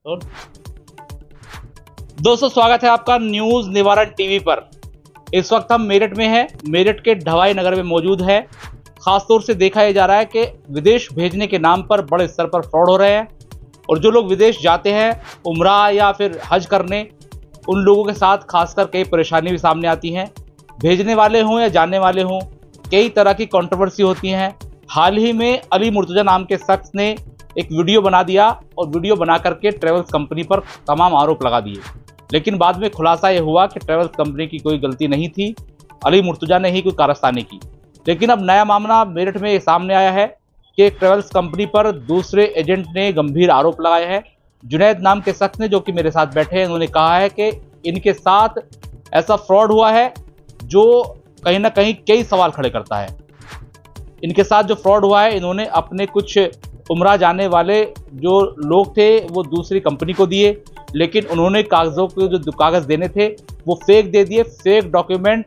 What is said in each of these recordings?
और दोस्तों, स्वागत है आपका न्यूज निवारण टीवी पर। इस वक्त हम मेरठ में हैं। मेरठ के ढवाई नगर में मौजूद है। खासतौर से देखा यह जा रहा है कि विदेश भेजने के नाम पर बड़े स्तर पर फ्रॉड हो रहे हैं और जो लोग विदेश जाते हैं उम्रा या फिर हज करने, उन लोगों के साथ खासकर कई परेशानी भी सामने आती हैं। भेजने वाले हों या जाने वाले हों, कई तरह की कंट्रोवर्सी होती हैं। हाल ही में अली मुर्तजा नाम के शख्स ने एक वीडियो बना दिया और वीडियो बना करके ट्रेवल्स कंपनी पर तमाम आरोप लगा दिए, लेकिन बाद में खुलासा यह हुआ कि ट्रेवल्स कंपनी की कोई गलती नहीं थी, अली मुर्तजा ने ही कोई कारस्तानी की। लेकिन अब नया मामला मेरठ में सामने आया है कि ट्रेवल्स कंपनी पर दूसरे एजेंट ने गंभीर आरोप लगाए हैं। जुनैद नाम के शख्स ने, जो कि मेरे साथ बैठे हैं, उन्होंने कहा है कि इनके साथ ऐसा फ्रॉड हुआ है जो कहीं ना कहीं कई सवाल खड़े करता है। इनके साथ जो फ्रॉड हुआ है, इन्होंने अपने कुछ उम्रा जाने वाले जो लोग थे वो दूसरी कंपनी को दिए, लेकिन उन्होंने कागजों के जो कागज देने थे वो फेक दे दिए, फेक डॉक्यूमेंट।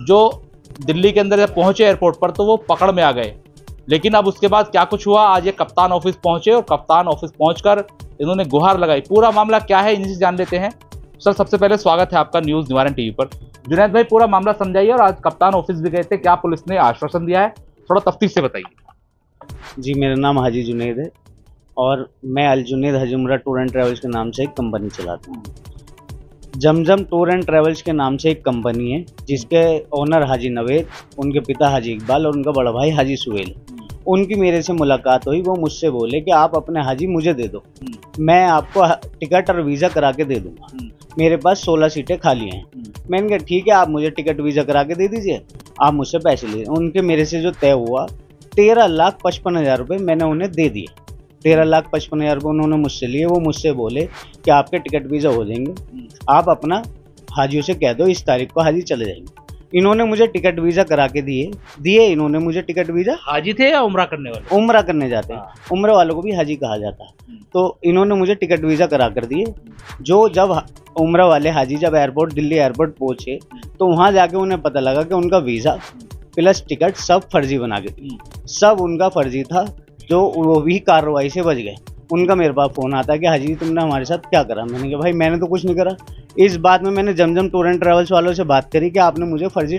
जो दिल्ली के अंदर जब पहुंचे एयरपोर्ट पर तो वो पकड़ में आ गए। लेकिन अब उसके बाद क्या कुछ हुआ, आज ये कप्तान ऑफिस पहुंचे और कप्तान ऑफिस पहुंचकर इन्होंने गुहार लगाई। पूरा मामला क्या है, इनसे जान लेते हैं। सर, सबसे पहले स्वागत है आपका न्यूज निवारण टीवी पर। जुनैद भाई, पूरा मामला समझाइए। और आज कप्तान ऑफिस भी गए थे, क्या पुलिस ने आश्वासन दिया है, थोड़ा तफ्तीश से बताइए। जी, मेरा नाम हाजी जुनैद है और मैं अल जुनैद हज उम्रा टूर एंड ट्रैवल्स के नाम से एक कंपनी चलाता हूँ। जमजम टूर एंड ट्रैवल्स के नाम से एक कंपनी है जिसके ओनर हाजी नवेद, उनके पिता हाजी इकबाल और उनका बड़ा भाई हाजी सुहेल। उनकी मेरे से मुलाकात हुई। वो मुझसे बोले कि आप अपने हाजी मुझे दे दो, मैं आपको टिकट और वीज़ा करा के दे दूंगा। मेरे पास 16 सीटें खाली हैं। मैंने कहा ठीक है, आप मुझे टिकट वीज़ा करा के दे दीजिए, आप मुझसे पैसे ले। उनके मेरे से जो तय हुआ 13,55,000 रुपये मैंने उन्हें दे दिए। 13,55,000 रुपये उन्होंने मुझसे लिए। वो मुझसे बोले कि आपके टिकट वीज़ा हो जाएंगे, आप अपना हाजियों से कह दो इस तारीख को हाजी चले जाएंगे। इन्होंने मुझे टिकट वीज़ा करा के दिए। इन्होंने मुझे टिकट वीज़ा। हाजी थे या उम्रा करने वाले? उम्रा करने जाते हैं, उम्र वालों को भी हाजी कहा जाता है। तो इन्होंने मुझे टिकट वीज़ा करा कर दिए। जो जब उम्र वाले हाजी जब दिल्ली एयरपोर्ट पहुँचे तो वहाँ जाके उन्हें पता लगा कि उनका वीज़ा प्लस टिकट सब फर्जी बना के दिए। सब उनका फर्जी था, जो वो भी कार्रवाई से बच गए। उनका मेरे पास फ़ोन आता है कि हाजी तुमने हमारे साथ क्या करा। मैंने कहा भाई मैंने तो कुछ नहीं करा। इस बात में मैंने जमजम टूर एंड ट्रैवल्स वालों से बात करी कि आपने मुझे फर्जी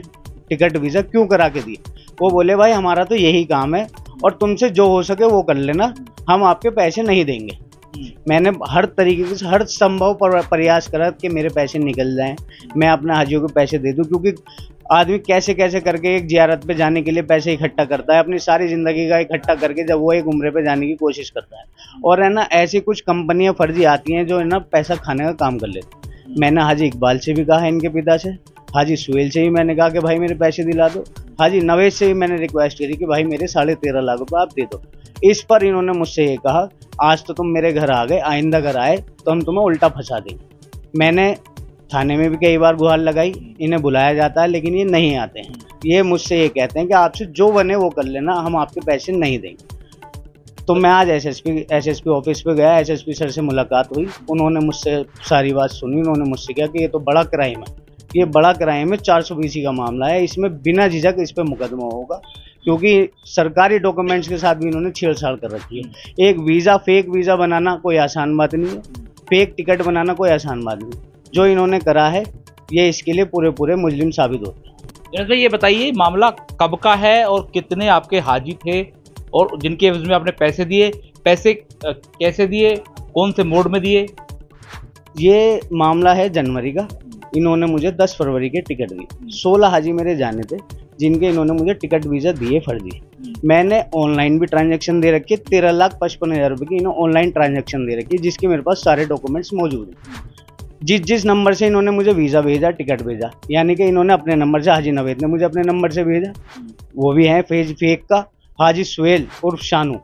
टिकट वीज़ा क्यों करा के दिए। वो बोले भाई हमारा तो यही काम है और तुमसे जो हो सके वो कर लेना, हम आपके पैसे नहीं देंगे। मैंने हर तरीके से हर संभव प्रयास करा कि मेरे पैसे निकल जाएं, मैं अपने हाजियों को पैसे दे दूं, क्योंकि आदमी कैसे कैसे करके एक जियारत पे जाने के लिए पैसे इकट्ठा करता है, अपनी सारी ज़िंदगी का इकट्ठा करके जब वो एक उम्रे पे जाने की कोशिश करता है। और है ना, ऐसी कुछ कंपनियां फर्जी आती हैं जो है ना पैसा खाने का काम कर लेती। मैंने हाजी इकबाल से भी कहा, इनके पिता से, हाजी सुहेल से भी मैंने कहा कि भाई मेरे पैसे दिला दो। हाजी नवेद से भी मैंने रिक्वेस्ट करी कि भाई मेरे 13.5 लाख रुपये आप दे दो। इस पर इन्होंने मुझसे ये कहा, आज तो तुम मेरे घर आ गए, आइंदा घर आए तो हम तुम्हें उल्टा फंसा देंगे। मैंने थाने में भी कई बार गुहार लगाई, इन्हें बुलाया जाता है लेकिन ये नहीं आते हैं। ये मुझसे ये कहते हैं कि आपसे जो बने वो कर लेना, हम आपके पैसे नहीं देंगे। तो मैं आज एसएसपी ऑफिस पे गया, एसएसपी सर से मुलाकात हुई। उन्होंने मुझसे सारी बात सुनी। उन्होंने मुझसे कहा कि ये तो बड़ा क्राइम है, ये बड़ा क्राइम है, 420 का मामला है, इसमें बिना झिझक इस पर मुकदमा होगा, क्योंकि सरकारी डॉक्यूमेंट्स के साथ भी इन्होंने छेड़छाड़ कर रखी है। एक वीज़ा, फेक वीज़ा बनाना कोई आसान बात नहीं है, फेक टिकट बनाना कोई आसान बात नहीं। जो इन्होंने करा है ये इसके लिए पूरे मुजरिम साबित होते हैं। जैसे ये बताइए, मामला कब का है और कितने आपके हाजी थे और जिनके एवज में आपने पैसे दिए, पैसे कैसे दिए, कौन से मोड में दिए? ये मामला है जनवरी का। इन्होंने मुझे 10 फरवरी के टिकट दिए। 16 हाजी मेरे जाने थे जिनके इन्होंने मुझे टिकट वीज़ा दिए फर्जी। मैंने ऑनलाइन भी ट्रांजैक्शन दे रखी है, 13,55,000 रुपये की इन्होंने ऑनलाइन ट्रांजैक्शन दे रखी है, जिसके मेरे पास सारे डॉक्यूमेंट्स मौजूद हैं। जिस नंबर से इन्होंने मुझे वीज़ा भेजा, टिकट भेजा, यानी कि इन्होंने अपने नंबर से, हाजी नवेद ने मुझे अपने नंबर से भेजा, वो भी है फेक का। हाजी सुहेल उर्फ शानू,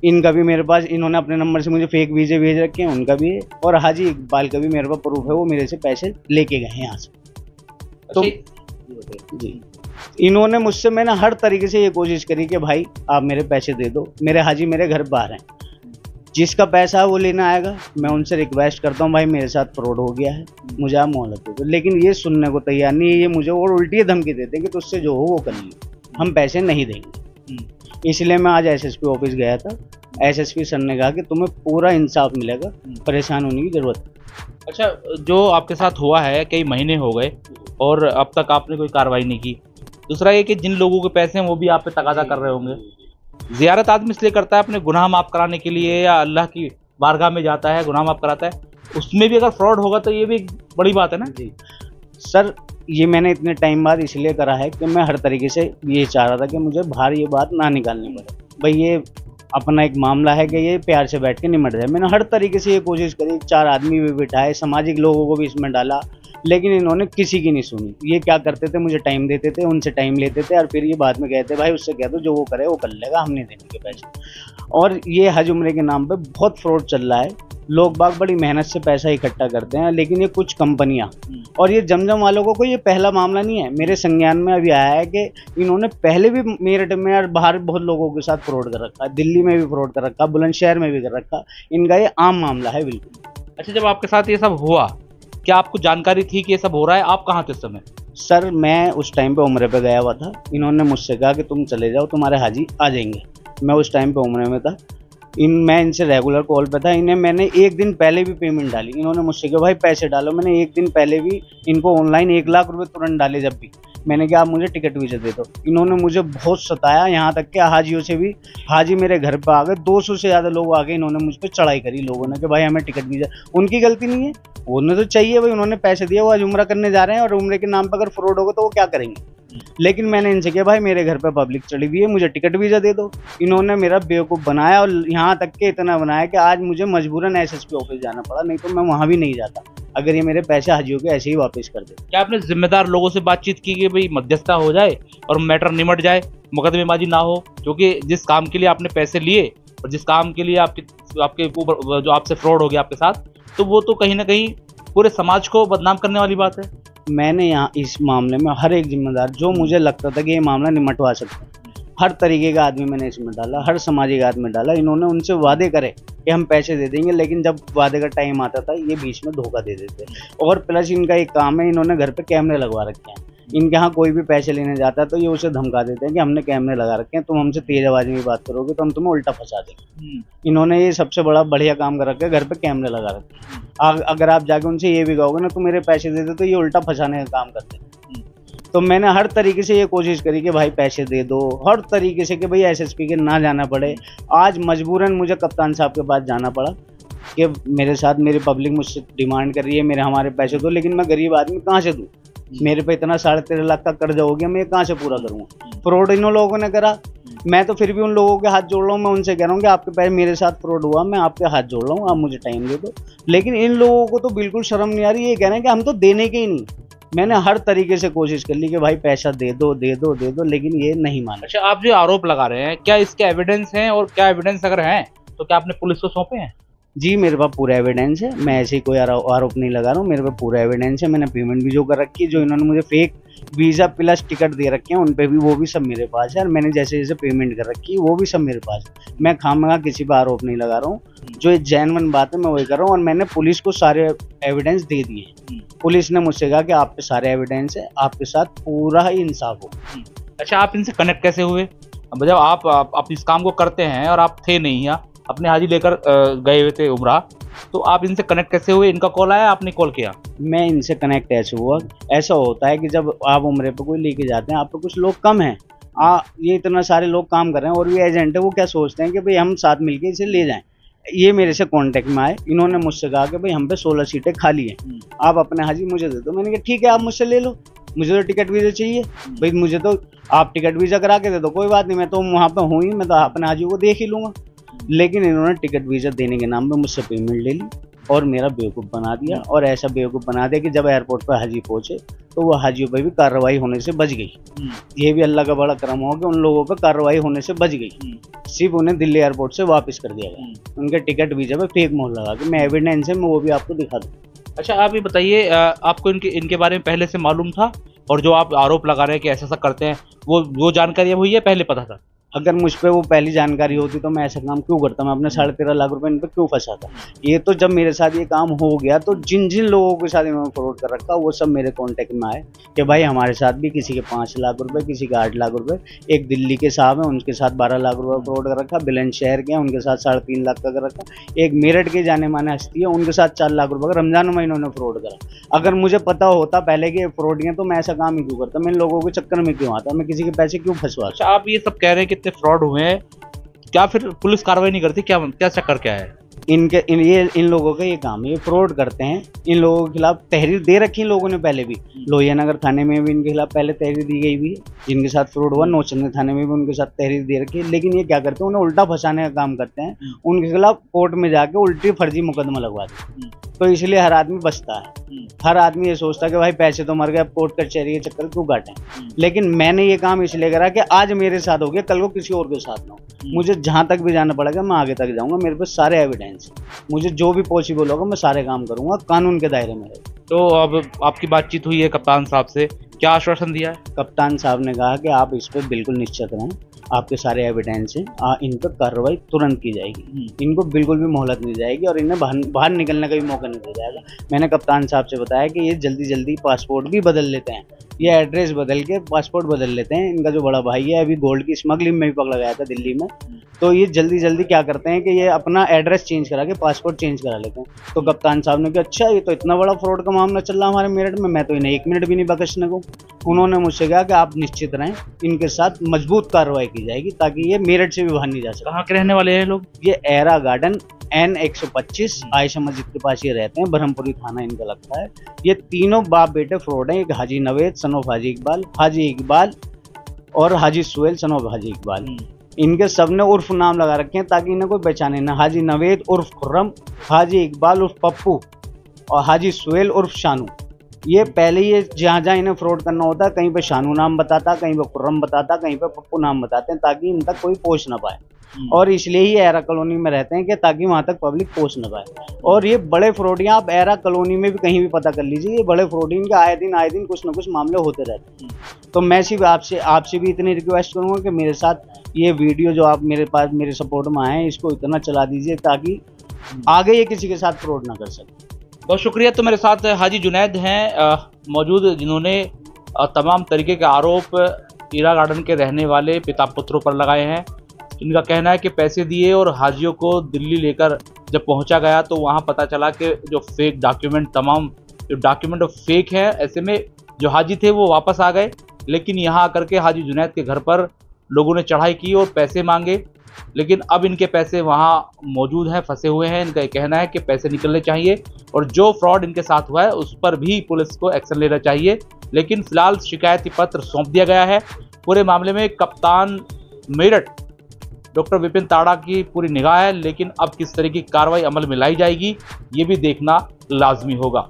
इनका भी मेरे पास, इन्होंने अपने नंबर से मुझे फेक वीज़े भेज रखे हैं, उनका भी है। और हाजी इकबाल का भी मेरे पास प्रूफ है, वो मेरे से पैसे लेके गए हैं यहाँ से। तो जी, इन्होंने मुझसे, मैंने हर तरीके से ये कोशिश करी कि भाई आप मेरे पैसे दे दो, मेरे हाजी मेरे घर बाहर हैं, जिसका पैसा है वो लेना आएगा। मैं उनसे रिक्वेस्ट करता हूँ भाई मेरे साथ फ्रॉड हो गया है, मुझे आप मोहलत दे दो, लेकिन ये सुनने को तैयार नहीं है। ये मुझे और उल्टी धमकी देते हैं कि तुझसे जो हो वो कर ली, हम पैसे नहीं देंगे। इसलिए मैं आज एसएसपी ऑफिस गया था। एसएसपी सर ने कहा कि तुम्हें पूरा इंसाफ मिलेगा, परेशान होने की जरूरत नहीं। अच्छा, जो आपके साथ हुआ है कई महीने हो गए और अब तक आपने कोई कार्रवाई नहीं की। दूसरा ये कि जिन लोगों के पैसे हैं वो भी आप पे तकाजा कर रहे होंगे। ज़ियारत आदमी इसलिए करता है अपने गुनाह माफ़ कराने के लिए, या अल्लाह की बारगाह में जाता है गुनाह माफ़ कराता है, उसमें भी अगर फ्रॉड होगा तो ये भी एक बड़ी बात है ना। जी सर, ये मैंने इतने टाइम बाद इसलिए करा है कि मैं हर तरीके से ये चाह रहा था कि मुझे बाहर ये बात ना निकालनी पड़े। भाई ये अपना एक मामला है कि ये प्यार से बैठ के निमट जाए। मैंने हर तरीके से ये कोशिश करी, 4 आदमी भी बिठाए, सामाजिक लोगों को भी इसमें डाला, लेकिन इन्होंने किसी की नहीं सुनी। ये क्या करते थे, मुझे टाइम देते थे, उनसे टाइम लेते थे और फिर ये बाद में कहते भाई उससे कह दो जो वो करे वो कर लेगा, हम नहीं देने के पैसे। और ये हज उम्रे के नाम पे बहुत फ्रॉड चल रहा है। लोग बाग बड़ी मेहनत से पैसा इकट्ठा करते हैं, लेकिन ये कुछ कंपनियां, और ये जमजम वालों को कोई ये पहला मामला नहीं है। मेरे संज्ञान में अभी आया है कि इन्होंने पहले भी मेरठ में और बाहर बहुत लोगों के साथ फ्रॉड कर रखा है, दिल्ली में भी फ्रॉड कर रखा, बुलंदशहर में भी कर रखा। इनका ये आम मामला है बिल्कुल। अच्छा, जब आपके साथ ये सब हुआ, क्या आपको जानकारी थी कि ये सब हो रहा है? आप कहाँ थे उस समय? सर मैं उस टाइम पे उम्रे पे गया हुआ था। इन्होंने मुझसे कहा कि तुम चले जाओ, तुम्हारे हाजी आ जाएंगे। मैं उस टाइम पे उम्रे में था। मैं इनसे रेगुलर कॉल पे था। इन्हें मैंने एक दिन पहले भी पेमेंट डाली। इन्होंने मुझसे कहा भाई पैसे डालो। मैंने एक दिन पहले भी इनको ऑनलाइन 1 लाख रुपए तुरंत डाले। जब भी मैंने कहा आप मुझे टिकट वीज़ा दे दो। इन्होंने मुझे बहुत सताया, यहाँ तक कि हाजियों से भी, हाजी मेरे घर पे आ गए, 200 से ज़्यादा लोग आ गए। इन्होंने मुझ पर चढ़ाई करी लोगों ने कि भाई हमें टिकट वीज़ा। उनकी गलती नहीं है, उन्हें तो चाहिए भाई, उन्होंने पैसे दिए, वो आज उम्रा करने जा रहे हैं और उम्रे के नाम पर अगर फ्रॉड होगा तो वो क्या करेंगे। लेकिन मैंने इनसे कहा भाई मेरे घर पे पब्लिक चढ़ी हुई है, मुझे टिकट वीज़ा दे दो। इन्होंने मेरा बेवकूफ़ बनाया और यहाँ तक के इतना बनाया कि आज मुझे मजबूरन एसएसपी ऑफिस जाना पड़ा, नहीं तो मैं वहाँ भी नहीं जाता अगर ये मेरे पैसे हाजियों के ऐसे ही वापस कर दे। क्या आपने जिम्मेदार लोगों से बातचीत की कि भाई मध्यस्थता हो जाए और मैटर निमट जाए, मुकदमेबाजी ना हो? क्योंकि जिस काम के लिए आपने पैसे लिए और जिस काम के लिए आपके ऊपर जो आपसे फ्रॉड हो गया आपके साथ, तो वो तो कहीं ना कहीं पूरे समाज को बदनाम करने वाली बात है। मैंने यहाँ इस मामले में हर एक जिम्मेदार, जो मुझे लगता था कि ये मामला निमटवा सकता है, हर तरीके का आदमी मैंने इसमें डाला, हर सामाजिक आदमी डाला। इन्होंने उनसे वादे करे कि हम पैसे दे देंगे, लेकिन जब वादे का टाइम आता था ये बीच में धोखा दे देते। और प्लस इनका एक काम है, इन्होंने घर पे कैमरे लगवा रखे हैं। इनके यहाँ कोई भी पैसे लेने जाता है तो ये उसे धमका देते हैं कि हमने कैमरे लगा रखे हैं, तुम हमसे तेज आवाज में बात करोगे तो हम तुम्हें उल्टा फंसा देंगे। इन्होंने ये सबसे बड़ा बढ़िया काम कर रखा है, घर पे कैमरे लगा रखे हैं। अगर आप जाके उनसे ये भी कहोगे ना तुम मेरे पैसे दे दो, तो ये उल्टा फंसाने का काम करते हैं। तो मैंने हर तरीके से ये कोशिश करी कि भाई पैसे दे दो, हर तरीके से कि भाई एसएसपी के ना जाना पड़े। आज मजबूरन मुझे कप्तान साहब के पास जाना पड़ा कि मेरे साथ मेरी पब्लिक मुझसे डिमांड कर रही है मेरे हमारे पैसे दो, लेकिन मैं गरीब आदमी कहाँ से दूँ? मेरे पे इतना 13.5 लाख का कर्जा हो गया, मैं कहाँ से पूरा करूँगा? फ्रॉड इन लोगों ने करा, मैं तो फिर भी उन लोगों के हाथ जोड़ रहा हूँ। मैं उनसे कह रहा हूँ कि आपके पैसे मेरे साथ फ्रॉड हुआ, मैं आपके हाथ जोड़ रहा हूँ, आप मुझे टाइम दे दो। लेकिन इन लोगों को तो बिल्कुल शर्म नहीं आ रही, ये कह रहे हैं कि हम तो देने के ही नहीं। मैंने हर तरीके से कोशिश कर ली कि भाई पैसा दे दो दे दो दे दो, लेकिन ये नहीं माना। अच्छा, आप जो आरोप लगा रहे हैं, क्या इसके एविडेंस हैं? और क्या एविडेंस अगर हैं तो क्या आपने पुलिस को सौंपे हैं? जी मेरे पास पूरा एविडेंस है, मैं ऐसे ही कोई आरोप नहीं लगा रहा हूँ। मेरे पास पूरा एविडेंस है। मैंने पेमेंट भी जो कर रखी है, जो इन्होंने मुझे फेक वीज़ा प्लस टिकट दे रखे हैं उन पे भी, वो भी सब मेरे पास है। और मैंने जैसे जैसे पेमेंट कर रखी है वो भी सब मेरे पास है। मैं खामखा किसी पर आरोप नहीं लगा रहा हूँ, जो जेन्युइन बात है मैं वही कर रहा हूँ। और मैंने पुलिस को सारे एविडेंस दे दिए। पुलिस ने मुझसे कहा कि आप पे सारे एविडेंस है, आपके साथ पूरा ही इंसाफ हो। अच्छा, आप इनसे कनेक्ट कैसे हुए? जब आप इस काम को करते हैं और आप थे नहीं या अपने हाजी लेकर गए हुए थे उम्रा, तो आप इनसे कनेक्ट कैसे हुए? इनका कॉल आया, आपने कॉल किया? मैं इनसे कनेक्ट ऐसे हुआ, ऐसा होता है कि जब आप उम्रे पे कोई लेके जाते हैं, आप पे कुछ लोग कम हैं, ये इतना सारे लोग काम कर रहे हैं और भी एजेंट है, वो क्या सोचते हैं कि भाई हम साथ मिलके इसे ले जाएं। ये मेरे से कांटेक्ट में आए, इन्होंने मुझसे कहा कि भाई हम पे 16 सीटें खाली हैं, आप अपने हाजी मुझे दे दो। मैंने कहा ठीक है, आप मुझसे ले लो, मुझे तो टिकट वीज़ा चाहिए भाई, मुझे तो आप टिकट वीज़ा करा के दे दो, कोई बात नहीं, मैं तो वहाँ पर हूँ ही, मैं तो अपने हाजी को देख ही लूँगा। लेकिन इन्होंने टिकट वीज़ा देने के नाम पे मुझसे पेमेंट ले ली और मेरा बेवकूफ़ बना दिया। और ऐसा बेवकूफ़ बना दिया कि जब एयरपोर्ट पर हाजी पहुँचे तो वो हाजियों पर भी कार्रवाई होने से बच गई। ये भी अल्लाह का बड़ा करम हो कि उन लोगों पर कार्रवाई होने से बच गई। सिर्फ उन्हें दिल्ली एयरपोर्ट से वापस कर दिया गया, उनके टिकट वीज़ा पे फेक मोहर लगा के। मैं एविडेंस है, मैं वो भी आपको दिखा दूँ। अच्छा, आप ये बताइए, आपको इनके बारे में पहले से मालूम था? और जो आप आरोप लगा रहे हैं कि ऐसा करते हैं, वो जानकारी अब हुई है, पहले पता था? अगर मुझ पे वो पहली जानकारी होती तो मैं ऐसा काम क्यों करता, मैं अपने 13.5 लाख रुपए इन पे क्यों फंसाता। ये तो जब मेरे साथ ये काम हो गया तो जिन जिन लोगों के साथ इन्होंने फ्रॉड कर रखा वो सब मेरे कांटेक्ट में आए कि भाई हमारे साथ भी किसी के 5 लाख रुपए, किसी के 8 लाख रुपए, एक दिल्ली के साहब हैं उनके साथ 12 लाख रुपए फ्रॉड कर रखा, बुलंद शहर के हैं उनके साथ 3.5 लाख का कर रखा, एक मेरठ के जाने माने हस्ती है उनके साथ 4 लाख रुपए का रमजान में इन्होंने फ्रॉड करा। अगर मुझे पता होता पहले कि फ्रॉड है तो मैं ऐसा काम ही क्यों करता, मैं इन लोगों के चक्कर में क्यों आता, मैं किसी के पैसे क्यों फंसवाता। अच्छा, आप ये सब कह रहे हैं कि इतने फ्रॉड हुए हैं, क्या फिर पुलिस कार्रवाई नहीं करती? क्या चक्कर क्या है? इन लोगों का ये काम है, ये फ्रॉड करते हैं। इन लोगों के खिलाफ तहरीर दे रखी इन लोगों ने पहले भी, लोहिया नगर थाने में भी इनके खिलाफ पहले तहरीर दी गई भी है, जिनके साथ फ्रॉड हुआ नौचंदी थाने में भी उनके साथ तहरीर दे रखी है। लेकिन ये क्या करते हैं, उन्हें उल्टा फंसाने का काम करते हैं, उनके खिलाफ कोर्ट में जाके उल्टी फर्जी मुकदमा लगवा देते। तो इसलिए हर आदमी बचता है, हर आदमी ये सोचता है कि भाई पैसे तो मर गए, अब कोर्ट कचहरी के चक्कर क्यों काटें। लेकिन मैंने ये काम इसलिए करा कि आज मेरे साथ हो गया, कल को किसी और के साथ ना हो। मुझे जहां तक भी जाना पड़ेगा मैं आगे तक जाऊंगा, मेरे पास सारे एविडेंस है, मुझे जो भी पॉसिबल होगा मैं सारे काम करूंगा कानून के दायरे में। तो अब आपकी बातचीत हुई है कप्तान साहब से, क्या आश्वासन दिया है? कप्तान साहब ने कहा कि आप इस पर बिल्कुल निश्चित रहें, आपके सारे एविडेंस हैं, इन पर कार्रवाई तुरंत की जाएगी, इनको बिल्कुल भी मोहलत नहीं जाएगी और इन्हें बाहर निकलने का भी मौका नहीं दिया जाएगा। मैंने कप्तान साहब से बताया कि ये जल्दी जल्दी पासपोर्ट भी बदल लेते हैं, ये एड्रेस बदल के पासपोर्ट बदल लेते हैं। इनका जो बड़ा भाई है अभी गोल्ड की स्मगलिंग में भी पकड़ा गया था दिल्ली में, तो ये जल्दी जल्दी क्या करते हैं कि ये अपना एड्रेस चेंज करा के पासपोर्ट चेंज करा लेते हैं। तो कप्तान साहब ने कहा अच्छा ये तो इतना बड़ा फ्रॉड का मामला चल रहा हमारे मेरठ में, मैं तो इन्हें 1 मिनट भी नहीं बख्शने को। उन्होंने मुझसे कहा कि आप निश्चित रहें, इनके साथ मजबूत कार्रवाई की जाएगी ताकि ये मेरठ से भी बाहर नहीं जा सके। कहाँ के रहने वाले हैं लोग? ये एरा गार्डन N125 आयशा मस्जिद के पास ये रहते हैं, ब्रह्मपुरी थाना इनका लगता है। ये तीनों बाप बेटे फ्रॉड हैं, एक हाजी नवेद सन ऑफ हाजी इकबाल और हाजी सुहेल सन ऑफ हाजी इकबाल। इनके सबने उर्फ नाम लगा रखे हैं ताकि इन्हें कोई पहचाने ना। हाजी नवेद उर्फ खुर्रम, हाजी इकबाल उर्फ पप्पू और हाजी सुहेल उर्फ शानू। ये पहले ये जहाँ इन्हें फ्रॉड करना होता है कहीं पे शानू नाम बताता, कहीं पे खुर्रम बताता, कहीं पे पप्पू नाम बताते हैं ताकि इन तक कोई पहुँच ना पाए। और इसलिए ही एरा कॉलोनी में रहते हैं कि ताकि वहां तक पब्लिक पहुंच न पाए। और ये बड़े फ्रॉडियां आप एरा कॉलोनी में भी कहीं भी पता कर लीजिए, ये बड़े फ्रॉडियन के आए दिन कुछ न कुछ मामले होते रहते हैं। तो मैं सिर्फ आपसे भी इतनी रिक्वेस्ट करूंगा कि मेरे साथ ये वीडियो जो आप मेरे पास मेरे सपोर्ट में आए इसको इतना चला दीजिए ताकि आगे ये किसी के साथ फ्रॉड ना कर सके। बहुत शुक्रिया। तो मेरे साथ हाजी जुनैद हैं मौजूद, जिन्होंने तमाम तरीके के आरोप एरा गार्डन के रहने वाले पिता पुत्रों पर लगाए हैं। इनका कहना है कि पैसे दिए और हाजियों को दिल्ली लेकर जब पहुंचा गया तो वहां पता चला कि जो फेक डॉक्यूमेंट, तमाम जो डॉक्यूमेंट फेक हैं। ऐसे में जो हाजी थे वो वापस आ गए, लेकिन यहाँ आकर के हाजी जुनैद के घर पर लोगों ने चढ़ाई की और पैसे मांगे। लेकिन अब इनके पैसे वहाँ मौजूद हैं, फंसे हुए हैं। इनका कहना है कि पैसे निकलने चाहिए और जो फ्रॉड इनके साथ हुआ है उस पर भी पुलिस को एक्शन लेना चाहिए। लेकिन फिलहाल शिकायती पत्र सौंप दिया गया है। पूरे मामले में कप्तान मेरठ डॉक्टर विपिन ताड़ा की पूरी निगाह है, लेकिन अब किस तरह की कार्रवाई अमल में लाई जाएगी ये भी देखना लाजमी होगा।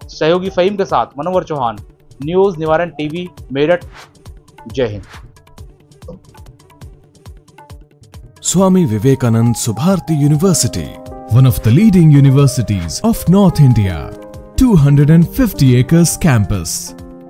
सहयोगी फ़हीम के साथ मनोवर चौहान, न्यूज़ निवारण टीवी, मेरठ। जय Hind. Swami Vivekanand Subharti University, one of the leading universities of North India. 250 acres campus,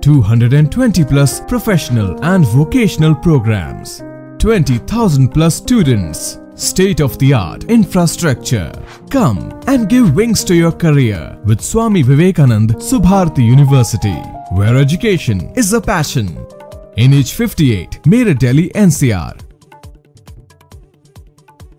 220 plus professional and vocational programs, 20,000 plus students, state-of-the-art infrastructure. Come and give wings to your career with Swami Vivekanand Subharti University, where education is a passion. NH58, Meerut, Delhi, NCR.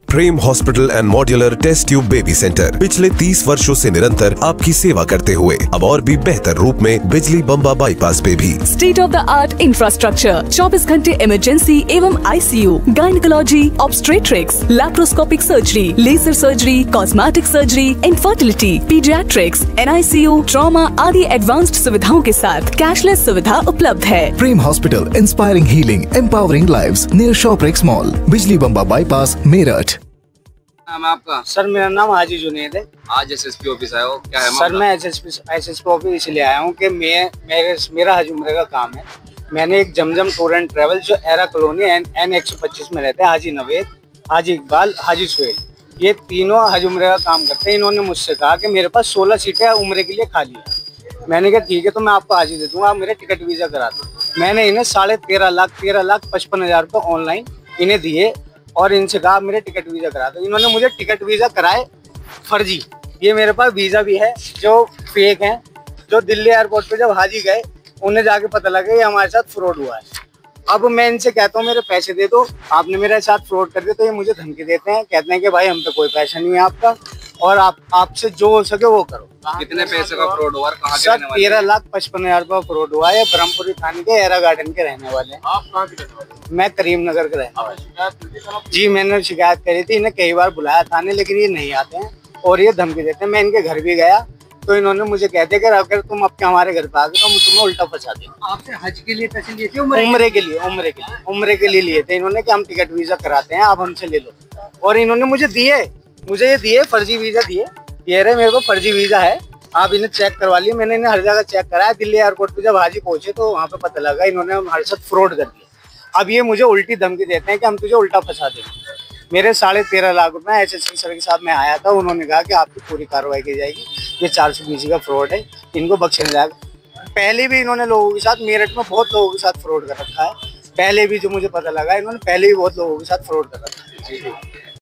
Prem hospital and modular test tube baby centre पिछले 30 वर्षों से निरंतर आपकी सेवा करते हुए अब और भी बेहतर रूप में बिजली बम्बा बाईपास पे भी। State of the art infrastructure, 24 घंटे इमरजेंसी एवं ICU, gynaecology, obstetrics, laparoscopic surgery, laser surgery, cosmetic surgery, infertility, paediatrics, NICU, trauma आदि एडवांस्ड सुविधाओं के साथ कैशलेस सुविधा उपलब्ध है। Prem hospital, inspiring healing, empowering lives, near Shoprex mall, बिजली बम्बा बाईपास, मेरठ। नाम है आपका? सर मेरा नाम हाजी जुनैद है। आज SSP ऑफिस आए हो, क्या है सर मैं SSP ऑफिस इसलिए आया हूँ कि मेरा हज उम्र का काम है। मैंने एक जमजम टूर एंड ट्रैवल जो एरा कॉलोनी N125 में रहते हैं, हाजी नवेद, हाजी इकबाल, हाजी सुहेल, ये तीनों हज उम्र का काम करते हैं। इन्होंने मुझसे कहा कि मेरे पास 16 सीटें उम्र के लिए खाली है। मैंने कहा ठीक है तो मैं आपको हाजी दे दूंगा, आप मेरे टिकट वीज़ा करा दो। मैंने इन्हें 13.5 लाख 55,000 रुपये ऑनलाइन इन्हें दिए और इनसे कहा मेरे टिकट वीज़ा करा दो। इन्होंने मुझे टिकट वीज़ा कराए फर्जी। ये मेरे पास वीज़ा भी है जो फेक है। जो दिल्ली एयरपोर्ट पे जब हाजी गए उन्हें जाके पता लगा ये हमारे साथ फ्रॉड हुआ है। अब मैं इनसे कहता हूँ मेरे पैसे दे दो, आपने मेरे साथ फ्रॉड कर दिया। तो ये मुझे धमकी देते हैं, कहते हैं कि भाई हम पे कोई पैसा नहीं है आपका और आपसे जो हो सके वो करो। कितने पैसे का फ्रॉड हुआ? कहाँ के सर रहने वाले? 13,55,000 रुपया फ्रॉड हुआ है। ब्रह्मपुरी थाने के एरा गार्डन के रहने वाले हैं। आप कहाँ के रहने वाले? मैं करीम नगर के रहने वाले। शिकायत की थी? जी मैंने शिकायत करी थी, इन्हें कई बार बुलाया थाने लेकिन ये नहीं आते हैं और ये धमकी देते हैं। मैं इनके घर भी गया तो इन्होंने मुझे कहते कि अगर तुम अब हमारे घर पे आ गए तो हम तुम्हें उल्टा फंसा देंगे। आपसे हज के लिए पैसे लिए थे? उम्रे के लिए लिए थे इन्होंने कि हम टिकट वीजा कराते हैं, आप हमसे ले लो। और इन्होंने मुझे ये दिए फर्जी वीजा दिए। ये रहे मेरे को फर्जी वीजा है, आप इन्हें चेक करवा लिए। मैंने इन्हें हर जगह चेक कराया। दिल्ली एयरपोर्ट पे जब हाजी पहुंचे तो वहाँ पे पता लगा इन्होंने हमारे साथ फ्रॉड कर दिया। अब ये मुझे उल्टी धमकी देते हैं कि हम तुझे उल्टा फंसा देंगे। मेरे 13.5 लाख रुपए एसएसपी सर के साथ में आया था, उन्होंने कहा कि आपकी पूरी कार्रवाई की जाएगी, ये 420 का फ्रॉड है, इनको बख्शा जाएगा। पहले भी इन्होंने लोगों के साथ, मेरठ में बहुत लोगों के साथ फ्रॉड कर रखा है। पहले भी जो मुझे पता लगा इन्होंने पहले भी बहुत लोगों के साथ फ्रॉड कर रखा है।